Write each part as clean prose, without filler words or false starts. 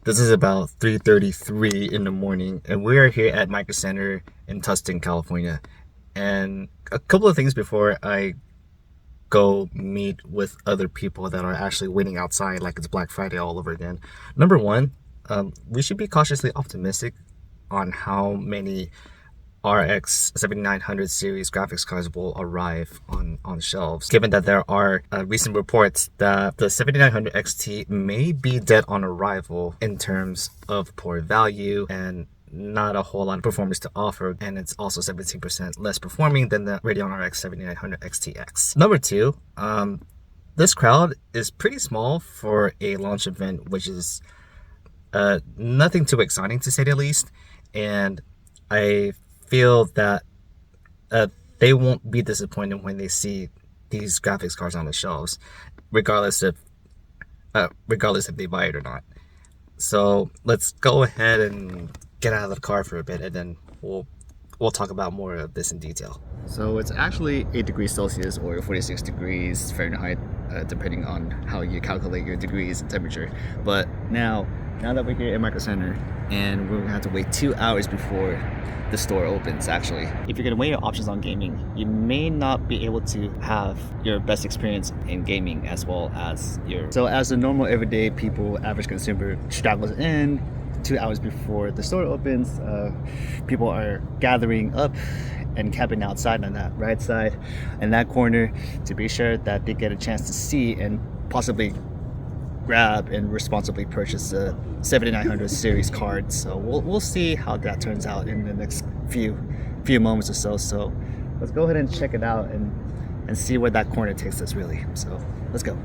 This is about 3:33 in the morning, and we are here at Micro Center in Tustin, California. And a couple of things before I go meet with other people that are actually waiting outside like it's Black Friday all over again. Number one, we should be cautiously optimistic on how many RX 7900 series graphics cards will arrive on shelves, given that there are recent reports that the 7900 XT may be dead on arrival in terms of poor value and not a whole lot of performance to offer, and it's also 17% less performing than the Radeon RX 7900 XTX. Number two, this crowd is pretty small for a launch event, which is nothing too exciting to say the least, and I feel that they won't be disappointed when they see these graphics cards on the shelves, regardless if they buy it or not. So let's go ahead and get out of the car for a bit, and then we'll talk about more of this in detail. So it's actually 8 degrees Celsius or 46 degrees Fahrenheit, depending on how you calculate your degrees and temperature. But now that we're here at Micro Center, and we're gonna have to wait 2 hours before the store opens. Actually, if you're gonna weigh your options on gaming, you may not be able to have your best experience in gaming as well as so as the normal everyday people, average consumer struggles in 2 hours before the store opens, people are gathering up and camping outside on that right side and that corner to be sure that they get a chance to see and possibly grab and responsibly purchase a 7900 series card. So we'll see how that turns out in the next few moments or so. So let's go ahead and check it out and see where that corner takes us really. So let's go.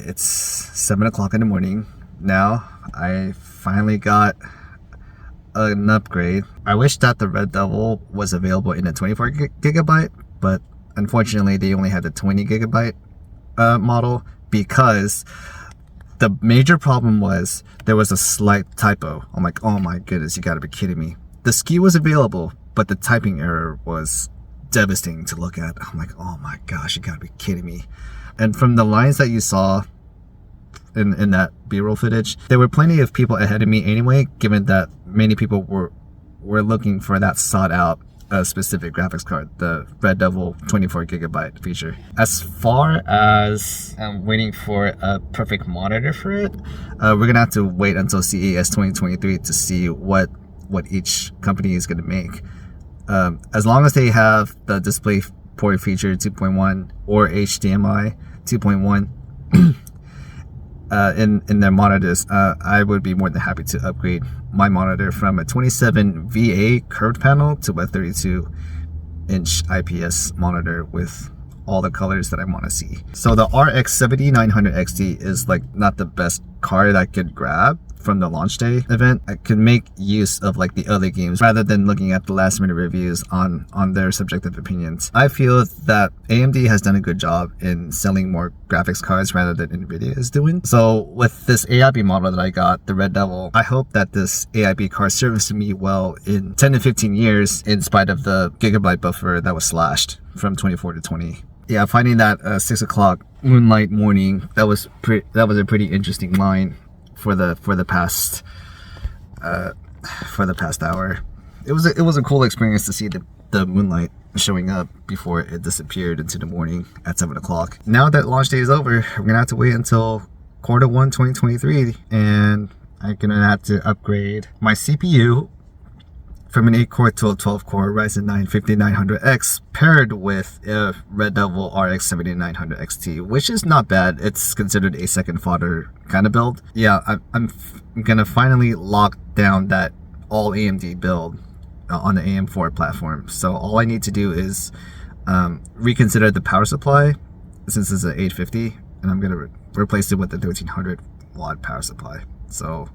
It's 7 o'clock in the morning. Now I finally got an upgrade. I wish that the Red Devil was available in a 24 gigabyte, but unfortunately they only had the 20 gigabyte model, because the major problem was there was a slight typo. I'm like, oh my goodness, you gotta be kidding me. The SKU was available, but the typing error was devastating to look at. I'm like, oh my gosh, you gotta be kidding me. And from the lines that you saw in that B-roll footage, there were plenty of people ahead of me anyway, given that many people were looking for that sought out specific graphics card, the Red Devil 24 gigabyte feature. As far as waiting for a perfect monitor for it, we're gonna have to wait until CES 2023 to see what each company is gonna make. As long as they have the DisplayPort feature 2.1 or HDMI 2.1 in their monitors, I would be more than happy to upgrade my monitor from a 27 VA curved panel to a 32-inch IPS monitor with all the colors that I want to see. So the RX 7900 XT is like not the best card I could grab from the launch day event, I could make use of like the other games rather than looking at the last minute reviews on their subjective opinions. I feel that AMD has done a good job in selling more graphics cards rather than Nvidia is doing. So with this AIB model that I got, the Red Devil, I hope that this AIB card serves me well in 10 to 15 years in spite of the gigabyte buffer that was slashed from 24 to 20. Yeah, finding that 6 o'clock moonlight morning, that was a pretty interesting line for the past hour. It was a cool experience to see the moonlight showing up before it disappeared into the morning at 7 o'clock. Now that launch day is over, we're gonna have to wait until Q1 2023, and I'm gonna have to upgrade my CPU from an 8-core to a 12-core Ryzen 9 5900X paired with a Red Devil RX 7900 XT, which is not bad. It's considered a second fodder kind of build. Yeah, I'm gonna finally lock down that all AMD build on the AM4 platform. So all I need to do is reconsider the power supply, since it's an 850, and I'm gonna replace it with the 1300 watt power supply. So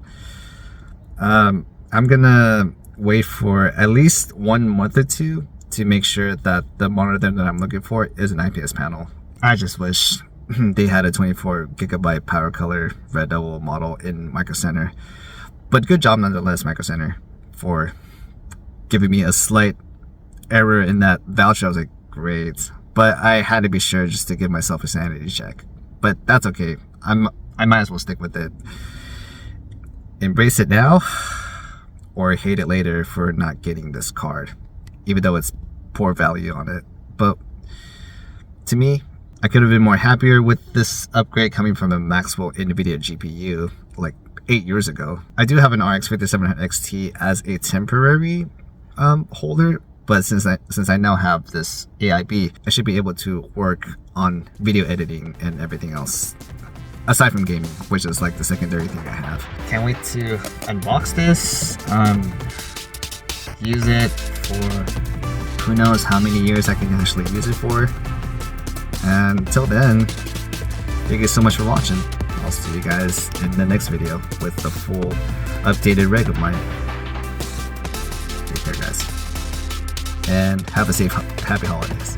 I'm gonna wait for at least 1 month or two to make sure that the monitor that I'm looking for is an IPS panel. I just wish they had a 24 gigabyte power color Red Devil model in Micro Center. But good job nonetheless, Micro Center, for giving me a slight error in that voucher. I was like, great. But I had to be sure just to give myself a sanity check. But that's okay. I might as well stick with it. Embrace it now, or hate it later for not getting this card, even though it's poor value on it. But to me, I could have been more happier with this upgrade coming from a Maxwell NVIDIA GPU like 8 years ago. I do have an RX 5700 XT as a temporary holder, but since I now have this AIB, I should be able to work on video editing and everything else, aside from gaming, which is like the secondary thing I have. Can't wait to unbox this, use it for who knows how many years I can actually use it for. And until then, thank you so much for watching. I'll see you guys in the next video with the full updated rig of mine. Take care, guys, and have a safe, happy holidays.